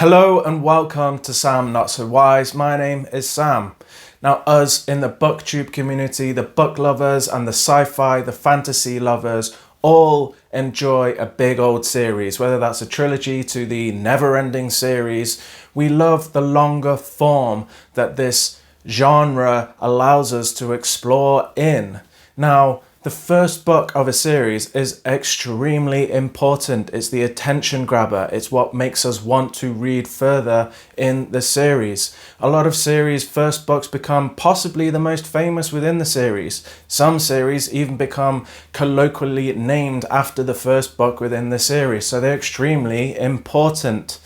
Hello and welcome to Sam Not So Wise. My name is Sam. Now, us in the booktube community, the book lovers and the sci-fi, the fantasy lovers, all enjoy a big old series, whether that's a trilogy to the never-ending series. We love the longer form that this genre allows us to explore in. Now, the first book of a series is extremely important. It's the attention grabber. It's what makes us want to read further in the series. A lot of series first books become possibly the most famous within the series. Some series even become colloquially named after the first book within the series. So they're extremely important.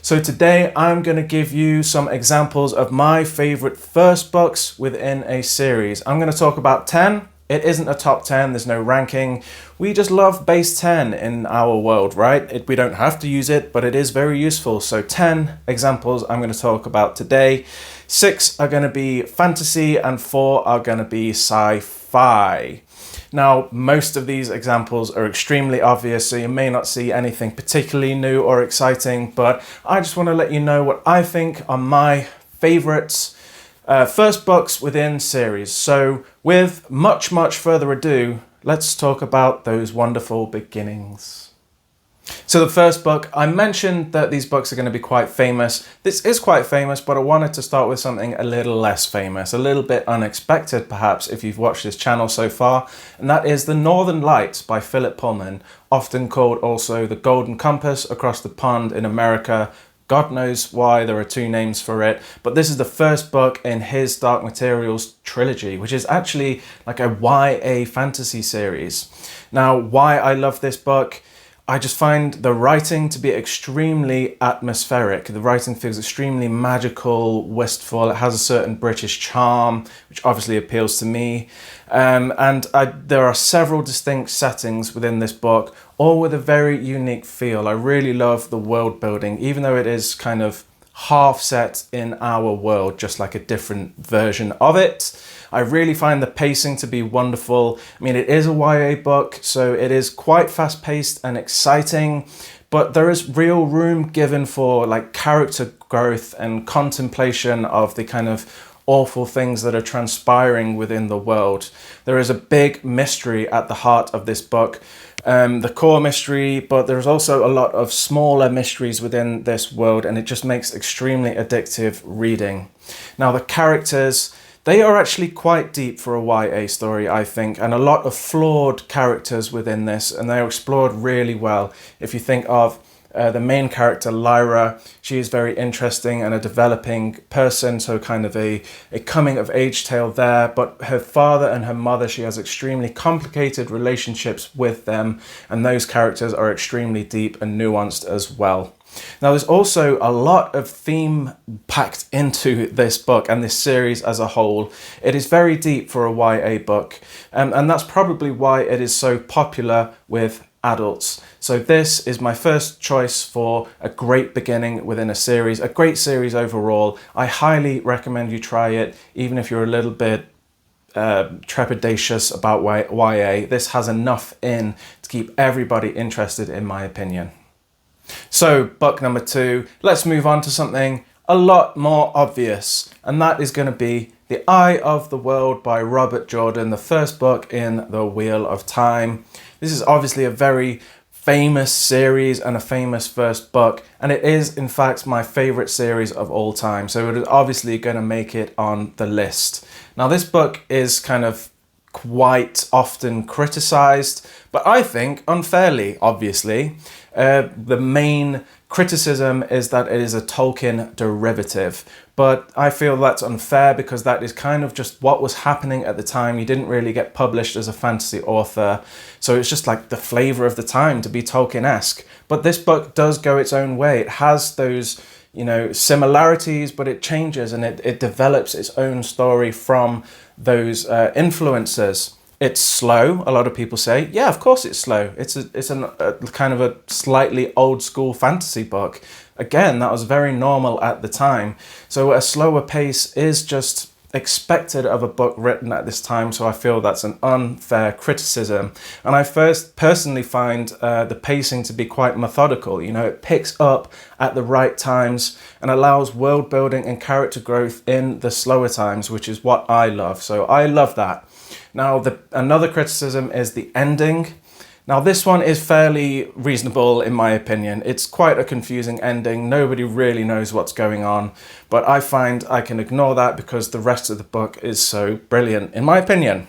So today I'm going to give you some examples of my favorite first books within a series. I'm going to talk about 10. It isn't a top 10, there's no ranking. We just love base 10 in our world, right? We don't have to use it, but it is very useful. So 10 examples I'm going to talk about today. 6 are going to be fantasy and 4 are going to be sci-fi. Now, most of these examples are extremely obvious, so you may not see anything particularly new or exciting, but I just want to let you know what I think are my favorites. First books within series. So with much further ado, let's talk about those wonderful beginnings. So the first book, I mentioned that these books are going to be quite famous. This is quite famous, but I wanted to start with something a little less famous, a little bit unexpected perhaps if you've watched this channel so far, and that is The Northern Lights by Philip Pullman, often called also The Golden Compass across the pond in America. God knows why there are two names for it, but this is the first book in his Dark Materials trilogy, which is actually like a YA fantasy series. Now, why I love this book, I just find the writing to be extremely atmospheric. The writing feels extremely magical, wistful. It has a certain British charm, which obviously appeals to me. There are several distinct settings within this book, all with a very unique feel. I really love the world building, even though it is kind of half set in our world, just like a different version of it. I really find the pacing to be wonderful. I mean, it is a YA book, so it is quite fast paced and exciting, but there is real room given for like character growth and contemplation of the kind of awful things that are transpiring within the world. There is a big mystery at the heart of this book. The core mystery, but there's also a lot of smaller mysteries within this world, and it just makes extremely addictive reading. Now, the characters, they are actually quite deep for a YA story, I think, and a lot of flawed characters within this, and they're explored really well. If you think of the main character, Lyra, she is very interesting and a developing person, so kind of a coming of age tale there, but her father and her mother, she has extremely complicated relationships with them, and those characters are extremely deep and nuanced as well. Now, there's also a lot of theme packed into this book and this series as a whole. It is very deep for a YA book, and that's probably why it is so popular with adults. So this is my first choice for a great beginning within a series, a great series overall. I highly recommend you try it, even if you're a little bit trepidatious about YA. This has enough in to keep everybody interested, in my opinion. So book number 2, let's move on to something a lot more obvious, and that is going to be The Eye of the World by Robert Jordan, the first book in the Wheel of Time. This is obviously a very famous series and a famous first book, and it is in fact my favorite series of all time, so it is obviously going to make it on the list. Now, this book is kind of quite often criticized, but I think unfairly, obviously. The main criticism is that it is a Tolkien derivative, but I feel that's unfair because that is kind of just what was happening at the time. You didn't really get published as a fantasy author, so it's just like the flavor of the time to be Tolkien-esque. But this book does go its own way. It has those, similarities, but it changes and it develops its own story from those influences. It's slow, a lot of people say. Yeah, of course it's slow. It's a kind of a slightly old school fantasy book. Again, that was very normal at the time. So a slower pace is just expected of a book written at this time, so I feel that's an unfair criticism. And I first personally find the pacing to be quite methodical. You know, it picks up at the right times and allows world building and character growth in the slower times, which is what I love. So I love that. Now, another criticism is the ending. Now, this one is fairly reasonable in my opinion. It's quite a confusing ending. Nobody really knows what's going on, but I find I can ignore that because the rest of the book is so brilliant, in my opinion.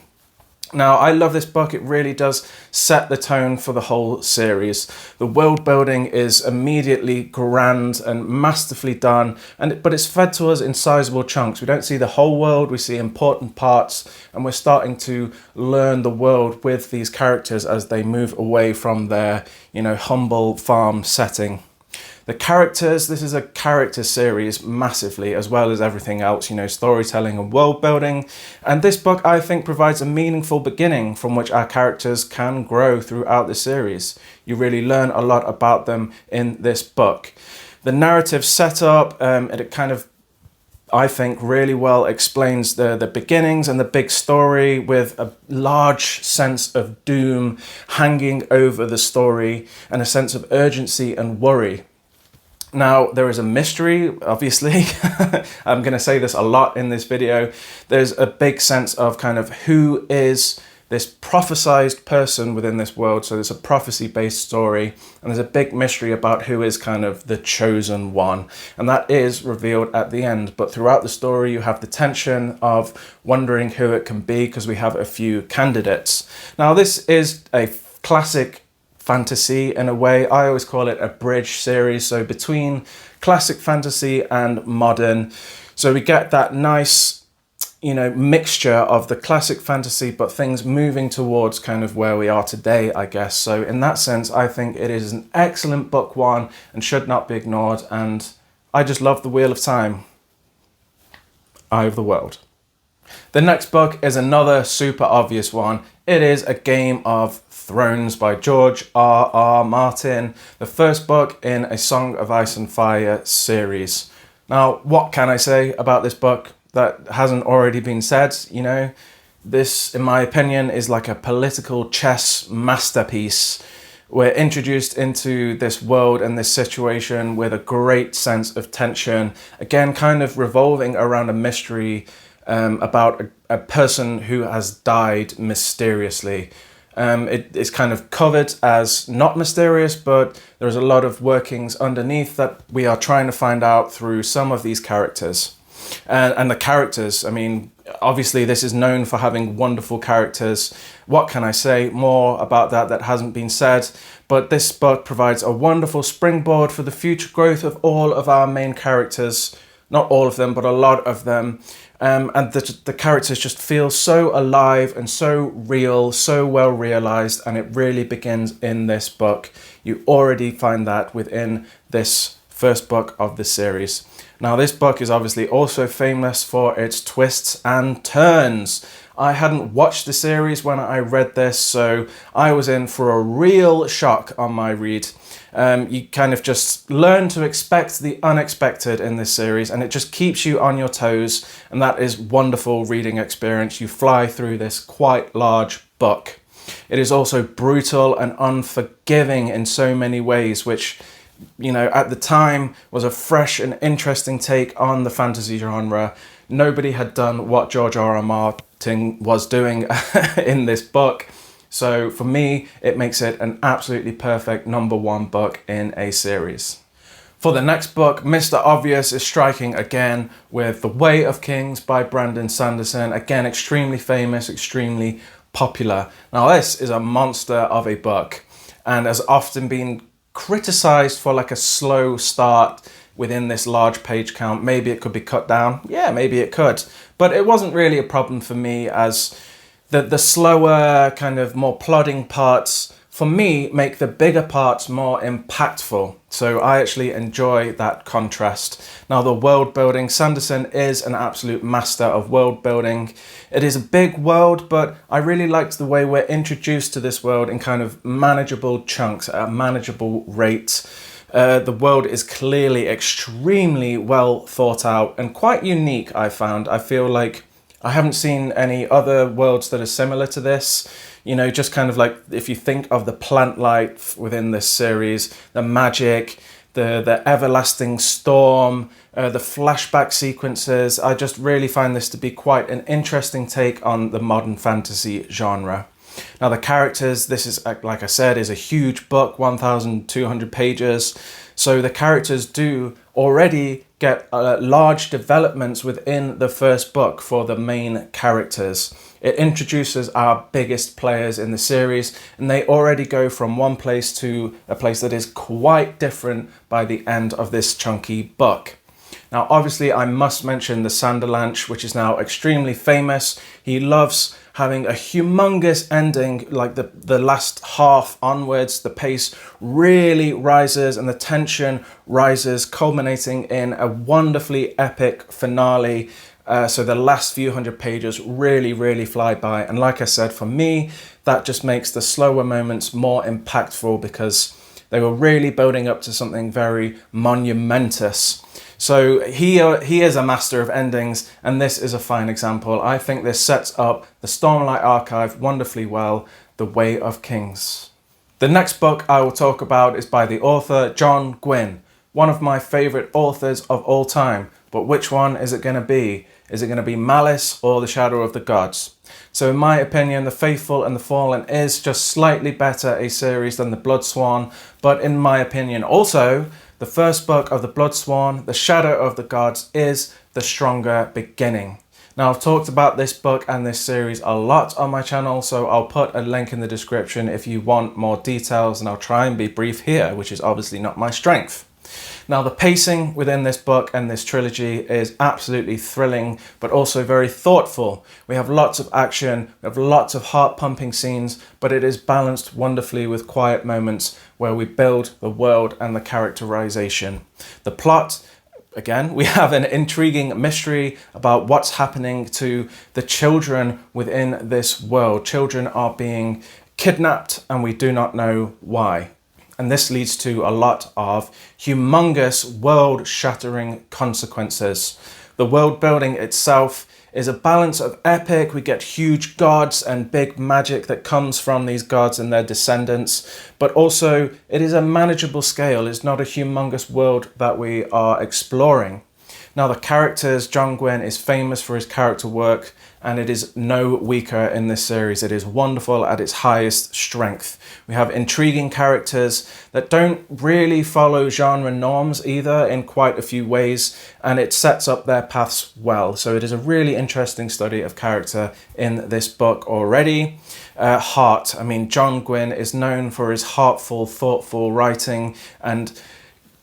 Now, I love this book. It really does set the tone for the whole series. The world building is immediately grand and masterfully done, but it's fed to us in sizable chunks. We don't see the whole world, we see important parts, and we're starting to learn the world with these characters as they move away from their, humble farm setting. The characters, this is a character series massively, as well as everything else, storytelling and world building. And this book, I think, provides a meaningful beginning from which our characters can grow throughout the series. You really learn a lot about them in this book. The narrative setup, it kind of, I think, really well explains the beginnings and the big story, with a large sense of doom hanging over the story and a sense of urgency and worry. Now, there is a mystery, obviously. I'm going to say this a lot in this video. There's a big sense of kind of who is this prophesized person within this world. So there's a prophecy-based story, and there's a big mystery about who is kind of the chosen one. And that is revealed at the end. But throughout the story, you have the tension of wondering who it can be, because we have a few candidates. Now, this is a classic fantasy in a way. I always call it a bridge series, so between classic fantasy and modern. So we get that nice, mixture of the classic fantasy, but things moving towards kind of where we are today, I guess. So in that sense, I think it is an excellent book one and should not be ignored. And I just love The Wheel of Time. Eye of the World. The next book is another super obvious one. It is A Game of Thrones by George R.R. Martin, the first book in a Song of Ice and Fire series. Now, what can I say about this book that hasn't already been said? This, in my opinion, is like a political chess masterpiece. We're introduced into this world and this situation with a great sense of tension, again, kind of revolving around a mystery about a person who has died mysteriously. It is kind of covered as not mysterious, but there's a lot of workings underneath that we are trying to find out through some of these characters. And the characters, obviously this is known for having wonderful characters. What can I say more about that hasn't been said? But this book provides a wonderful springboard for the future growth of all of our main characters. Not all of them, but a lot of them. And the characters just feel so alive and so real, so well realized, and it really begins in this book. You already find that within this first book of the series. Now, this book is obviously also famous for its twists and turns. I hadn't watched the series when I read this, so I was in for a real shock on my read. You kind of just learn to expect the unexpected in this series, and it just keeps you on your toes, and that is wonderful reading experience. You fly through this quite large book. It is also brutal and unforgiving in so many ways, which, at the time was a fresh and interesting take on the fantasy genre. Nobody had done what George R.R. Martin was doing in this book. So for me, it makes it an absolutely perfect #1 book in a series. For the next book, Mr. Obvious is striking again with The Way of Kings by Brandon Sanderson. Again, extremely famous, extremely popular. Now, this is a monster of a book and has often been criticized for like a slow start within this large page count. Maybe it could be cut down. Yeah, maybe it could. But it wasn't really a problem for me, as the slower, kind of more plodding parts, for me, make the bigger parts more impactful. So I actually enjoy that contrast. Now, the world building, Sanderson is an absolute master of world building. It is a big world, but I really liked the way we're introduced to this world in kind of manageable chunks at a manageable rate. The world is clearly extremely well thought out and quite unique, I found. I feel like I haven't seen any other worlds that are similar to this. You know, just kind of like if you think of the plant life within this series, the magic, the everlasting storm, the flashback sequences, I just really find this to be quite an interesting take on the modern fantasy genre. Now the characters, this is, like I said, is a huge book, 1,200 pages. So the characters do already get large developments within the first book for the main characters. It introduces our biggest players in the series, and they already go from one place to a place that is quite different by the end of this chunky book. Now, obviously, I must mention the Sanderlanche, which is now extremely famous. He loves having a humongous ending, like the last half onwards. The pace really rises and the tension rises, culminating in a wonderfully epic finale. So the last few hundred pages really, really fly by. And like I said, for me, that just makes the slower moments more impactful because they were really building up to something very monumentous. So he is a master of endings, and this is a fine example. I think this sets up the Stormlight Archive wonderfully well, The Way of Kings. The next book I will talk about is by the author John Gwynne, one of my favourite authors of all time. But which one is it going to be? Is it going to be Malice or The Shadow of the Gods? So in my opinion, The Faithful and the Fallen is just slightly better a series than The Bloodsworn, but in my opinion also, the first book of The Bloodsworn, The Shadow of the Gods, is the stronger beginning. Now, I've talked about this book and this series a lot on my channel, so I'll put a link in the description if you want more details, and I'll try and be brief here, which is obviously not my strength. Now, the pacing within this book and this trilogy is absolutely thrilling, but also very thoughtful. We have lots of action, we have lots of heart-pumping scenes, but it is balanced wonderfully with quiet moments where we build the world and the characterization. The plot, again, we have an intriguing mystery about what's happening to the children within this world. Children are being kidnapped and we do not know why. And this leads to a lot of humongous world-shattering consequences. The world building itself is a balance of epic. We get huge gods and big magic that comes from these gods and their descendants, but also it is a manageable scale. It's not a humongous world that we are exploring. Now, the characters, John Gwynne is famous for his character work, and it is no weaker in this series. It is wonderful at its highest strength. We have intriguing characters that don't really follow genre norms either in quite a few ways, and it sets up their paths well. So it is a really interesting study of character in this book already. Heart. I mean, John Gwynne is known for his heartful, thoughtful writing and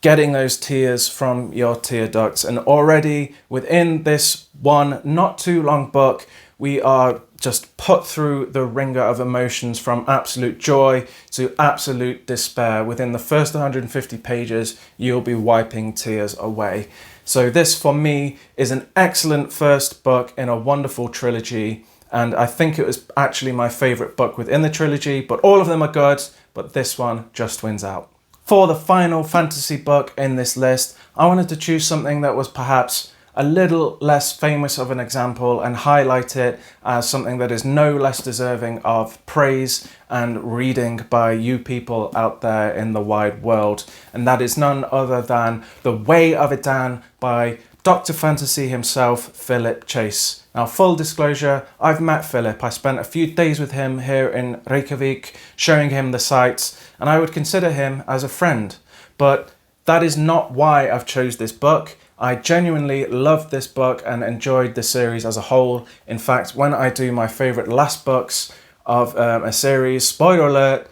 getting those tears from your tear ducts. And already within this one not too long book, we are just put through the ringer of emotions from absolute joy to absolute despair. Within the first 150 pages, you'll be wiping tears away. So this for me is an excellent first book in a wonderful trilogy. And I think it was actually my favorite book within the trilogy, but all of them are good, but this one just wins out. For the final fantasy book in this list, I wanted to choose something that was perhaps a little less famous of an example and highlight it as something that is no less deserving of praise and reading by you people out there in the wide world. And that is none other than The Way of Edan by Dr. Fantasy himself, Philip Chase. Now, full disclosure, I've met Philip. I spent a few days with him here in Reykjavik, showing him the sights, and I would consider him as a friend. But that is not why I've chose this book. I genuinely loved this book and enjoyed the series as a whole. In fact, when I do my favourite last books of a series, spoiler alert,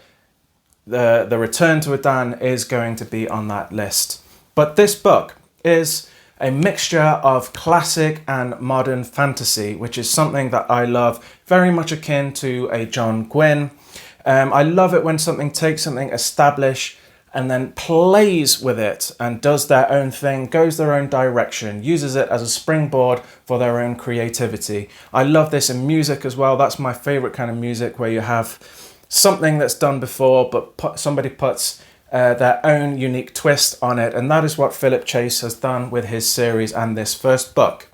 the Return to Edan is going to be on that list. But this book is a mixture of classic and modern fantasy, which is something that I love, very much akin to a John Gwynne. I love it when something takes something established and then plays with it and does their own thing, goes their own direction, uses it as a springboard for their own creativity. I love this in music as well. That's my favorite kind of music, where you have something that's done before, but somebody puts their own unique twist on it, and that is what Philip Chase has done with his series and this first book.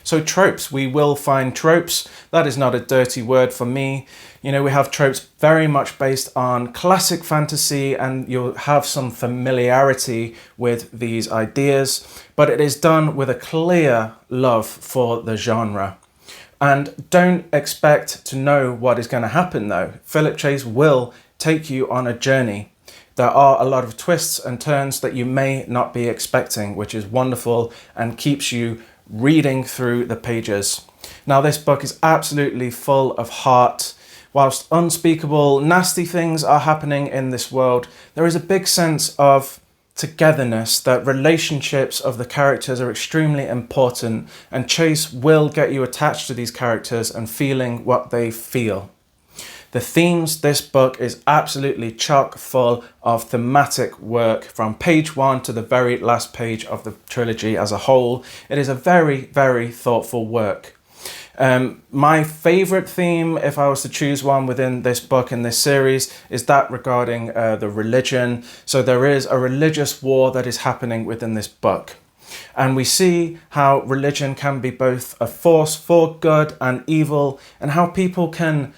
So tropes, we will find tropes. That is not a dirty word for me. You know, we have tropes very much based on classic fantasy, and you'll have some familiarity with these ideas, but it is done with a clear love for the genre. And don't expect to know what is going to happen though. Philip Chase will take you on a journey. There are a lot of twists and turns that you may not be expecting, which is wonderful and keeps you reading through the pages. Now, this book is absolutely full of heart. Whilst unspeakable, nasty things are happening in this world, there is a big sense of togetherness, that relationships of the characters are extremely important, and Chase will get you attached to these characters and feeling what they feel. The themes, this book is absolutely chock full of thematic work from page 1 to the very last page of the trilogy as a whole. It is a very, very thoughtful work. My favourite theme, if I was to choose one within this book in this series, is that regarding the religion. So there is a religious war that is happening within this book. And we see how religion can be both a force for good and evil, and how people can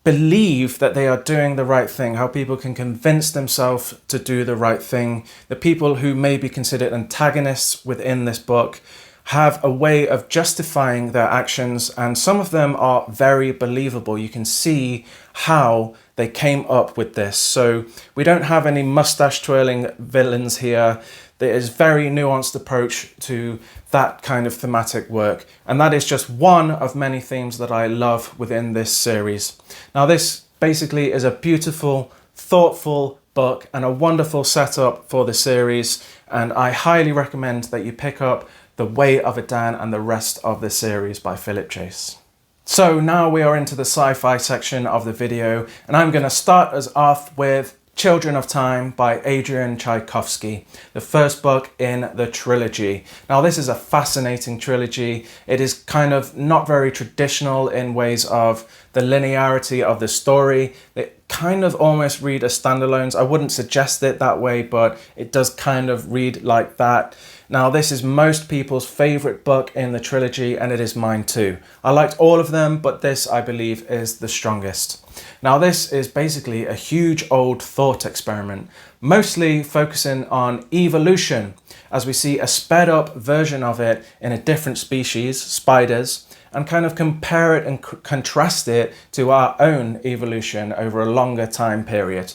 believe that they are doing the right thing, how people can convince themselves to do the right thing. The people who may be considered antagonists within this book have a way of justifying their actions, and some of them are very believable. You can see how they came up with this. So we don't have any mustache twirling villains here. There is very nuanced approach to that kind of thematic work, and that is just one of many themes that I love within this series. Now, this basically is a beautiful, thoughtful book and a wonderful setup for the series, and I highly recommend that you pick up The Way of Edan and the rest of the series by Philip Chase. So now we are into the sci-fi section of the video, and I'm going to start us off with Children of Time by Adrian Tchaikovsky, the first book in the trilogy. Now, this is a fascinating trilogy. It is kind of not very traditional in ways of the linearity of the story. It kind of almost read as standalones. I wouldn't suggest it that way, but it does kind of read like that. Now, this is most people's favorite book in the trilogy, and it is mine too. I liked all of them, but this, I believe, is the strongest. Now, this is basically a huge old thought experiment, mostly focusing on evolution, as we see a sped up version of it in a different species, spiders, and kind of compare it and contrast it to our own evolution over a longer time period.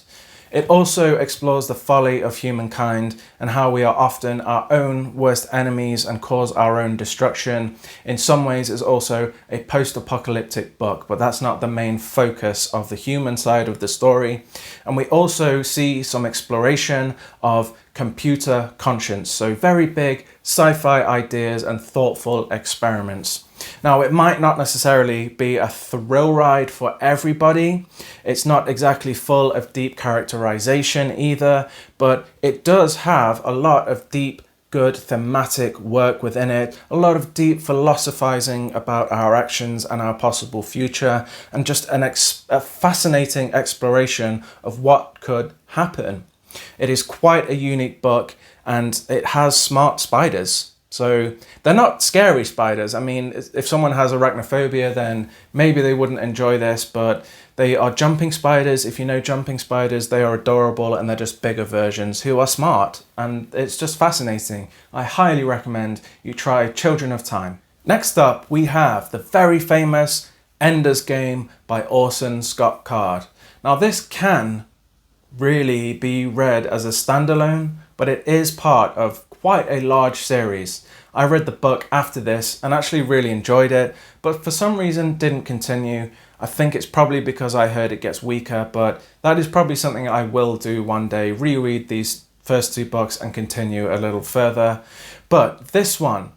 It also explores the folly of humankind and how we are often our own worst enemies and cause our own destruction. In some ways, it's also a post-apocalyptic book, but that's not the main focus of the human side of the story. And we also see some exploration of computer conscience, so very big sci-fi ideas and thoughtful experiments. Now, it might not necessarily be a thrill ride for everybody. It's not exactly full of deep characterization either, but it does have a lot of deep, good thematic work within it, a lot of deep philosophizing about our actions and our possible future, and just a fascinating exploration of what could happen. It is quite a unique book, and it has smart spiders. So they're not scary spiders. I mean, if someone has arachnophobia, then maybe they wouldn't enjoy this, but they are jumping spiders. If you know jumping spiders, they are adorable, and they're just bigger versions who are smart, and it's just fascinating. I highly recommend you try Children of Time. Next up, we have the very famous Ender's Game by Orson Scott Card. Now, this can really be read as a standalone, but it is part of quite a large series. I read the book after this and actually really enjoyed it, but for some reason didn't continue. I think it's probably because I heard it gets weaker, but that is probably something I will do one day, reread these first two books and continue a little further. But this one,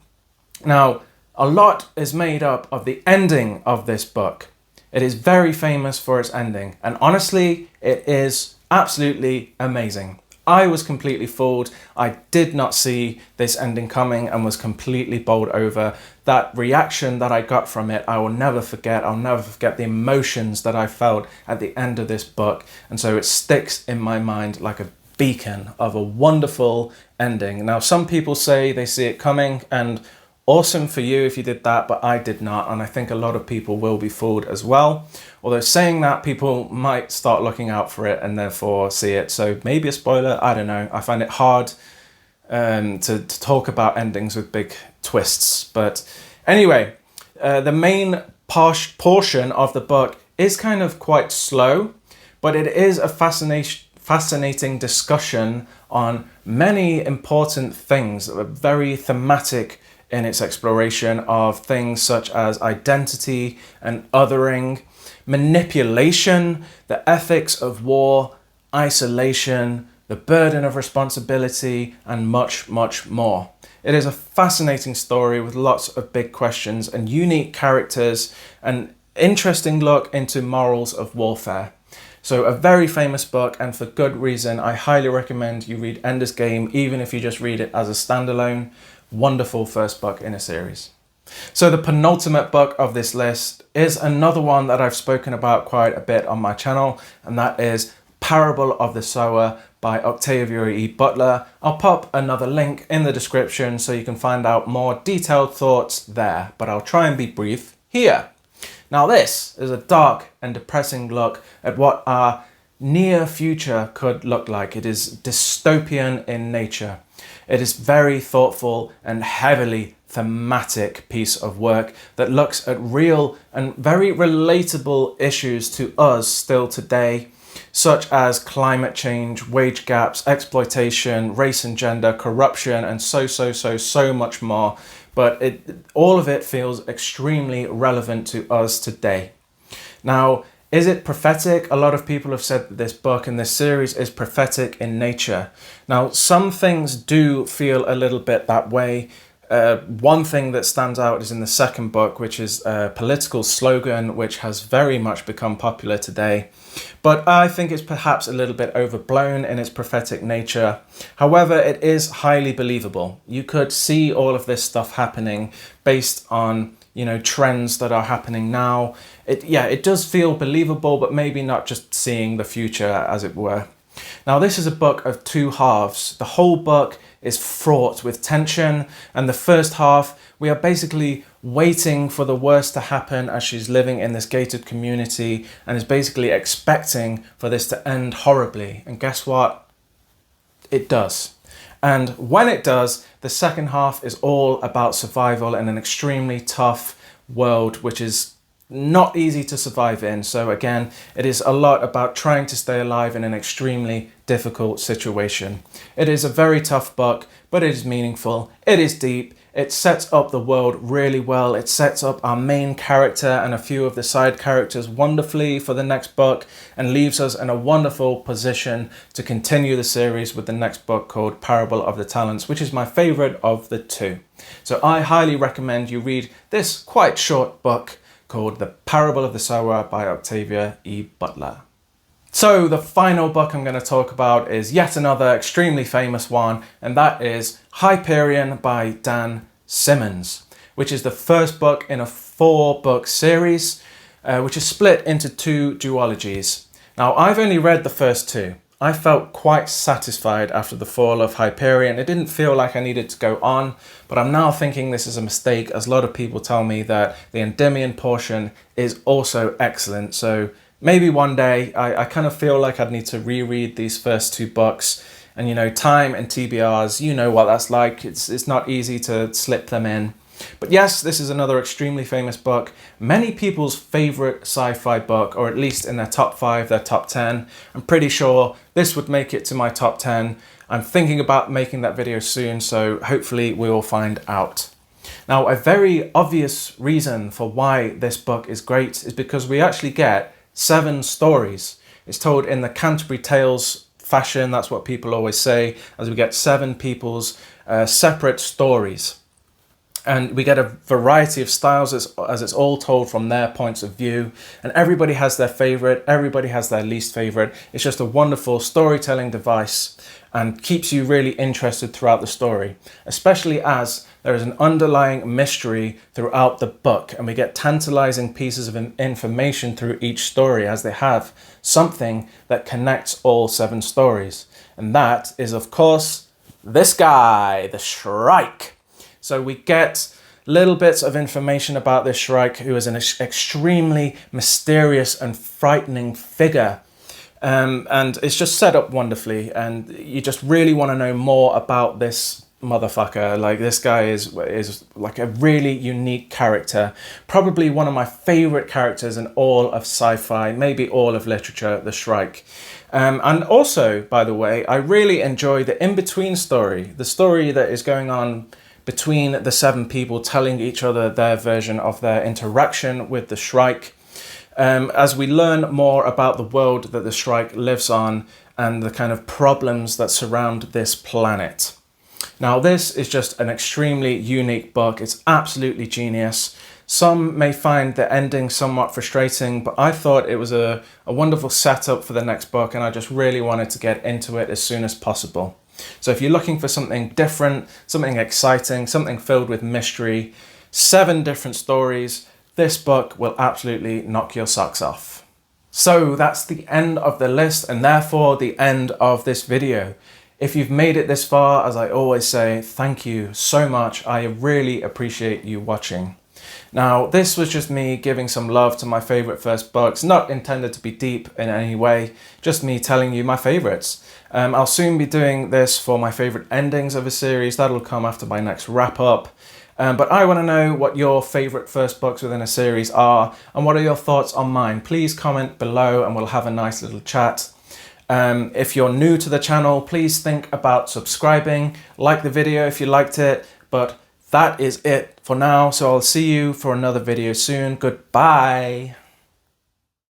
now, a lot is made up of the ending of this book. It is very famous for its ending, and honestly, it is absolutely amazing. I was completely fooled. I did not see this ending coming and was completely bowled over. That reaction that I got from it, I will never forget. I'll never forget the emotions that I felt at the end of this book. And so it sticks in my mind like a beacon of a wonderful ending. Now, some people say they see it coming, and Awesome for you if you did that, but I did not, and I think a lot of people will be fooled as well. Although saying that, people might start looking out for it and therefore see it. So maybe a spoiler, I don't know. I find it hard to talk about endings with big twists. But anyway, the main portion of the book is kind of quite slow, but it is a fascinating discussion on many important things that are very thematic in its exploration of things such as identity and othering, manipulation, the ethics of war, isolation, the burden of responsibility, and much, much more. It is a fascinating story with lots of big questions and unique characters, and interesting look into morals of warfare. So a very famous book, and for good reason. I highly recommend you read Ender's Game, even if you just read it as a standalone. Wonderful first book in a series. So the penultimate book of this list is another one that I've spoken about quite a bit on my channel, and that is Parable of the Sower by Octavia E. Butler. I'll pop another link in the description so you can find out more detailed thoughts there, but I'll try and be brief here. Now this is a dark and depressing look at what our near future could look like. It is dystopian in nature. It is very thoughtful and heavily thematic piece of work that looks at real and very relatable issues to us still today, such as climate change, wage gaps, exploitation, race and gender, corruption, and so much more. But all of it feels extremely relevant to us today. Now, is it prophetic? A lot of people have said that this book and this series is prophetic in nature. Now, some things do feel a little bit that way. One thing that stands out is in the second book, which is a political slogan, which has very much become popular today. But I think it's perhaps a little bit overblown in its prophetic nature. However, it is highly believable. You could see all of this stuff happening based on, trends that are happening now. It does feel believable, but maybe not just seeing the future, as it were. Now, this is a book of two halves. The whole book is fraught with tension, and the first half, we are basically waiting for the worst to happen as she's living in this gated community and is basically expecting for this to end horribly. And guess what? It does. And when it does, the second half is all about survival in an extremely tough world, which is not easy to survive in. So again, it is a lot about trying to stay alive in an extremely difficult situation. It is a very tough book, but it is meaningful. It is deep. It sets up the world really well. It sets up our main character and a few of the side characters wonderfully for the next book, and leaves us in a wonderful position to continue the series with the next book called Parable of the Talents, which is my favorite of the two. So I highly recommend you read this quite short book called The Parable of the Sower by Octavia E. Butler. So the final book I'm going to talk about is yet another extremely famous one, and that is Hyperion by Dan Simmons, which is the first book in a 4-book series, which is split into 2 duologies. Now, I've only read the first 2. I felt quite satisfied after the fall of Hyperion. It didn't feel like I needed to go on, but I'm now thinking this is a mistake, as a lot of people tell me that the Endymion portion is also excellent. So maybe one day I kind of feel like I'd need to reread these first 2 books. And time and TBRs, you know what that's like. It's not easy to slip them in. But yes, this is another extremely famous book. Many people's favorite sci-fi book, or at least in their top 5, their top 10. I'm pretty sure this would make it to my top 10. I'm thinking about making that video soon, so hopefully we will find out. Now, a very obvious reason for why this book is great is because we actually get 7 stories. It's told in the Canterbury Tales fashion, that's what people always say, as we get 7 people's separate stories. And we get a variety of styles as it's all told from their points of view. And everybody has their favorite, everybody has their least favorite. It's just a wonderful storytelling device and keeps you really interested throughout the story, especially as there is an underlying mystery throughout the book, and we get tantalizing pieces of information through each story, as they have something that connects all 7 stories. And that is, of course, this guy, the Shrike. So we get little bits of information about this Shrike, who is an extremely mysterious and frightening figure. And it's just set up wonderfully, and you just really want to know more about this motherfucker. Like, this guy is like a really unique character, probably one of my favorite characters in all of sci-fi, maybe all of literature, the Shrike. And also, by the way, I really enjoy the in-between story, the story that is going on between the 7 people telling each other their version of their interaction with the Shrike, as we learn more about the world that the Shrike lives on and the kind of problems that surround this planet. Now, this is just an extremely unique book. It's absolutely genius. Some may find the ending somewhat frustrating, but I thought it was a wonderful setup for the next book, and I just really wanted to get into it as soon as possible. So if you're looking for something different, something exciting, something filled with mystery, 7 different stories, this book will absolutely knock your socks off. So that's the end of the list, and therefore the end of this video. If you've made it this far, as I always say, thank you so much. I really appreciate you watching. Now, this was just me giving some love to my favorite first books, not intended to be deep in any way, just me telling you my favorites. I'll soon be doing this for my favorite endings of a series. That'll come after my next wrap up. But I want to know what your favorite first books within a series are, and what are your thoughts on mine. Please comment below and we'll have a nice little chat. If you're new to the channel, please think about subscribing, like the video if you liked it, but that is it for now. So I'll see you for another video soon. Goodbye.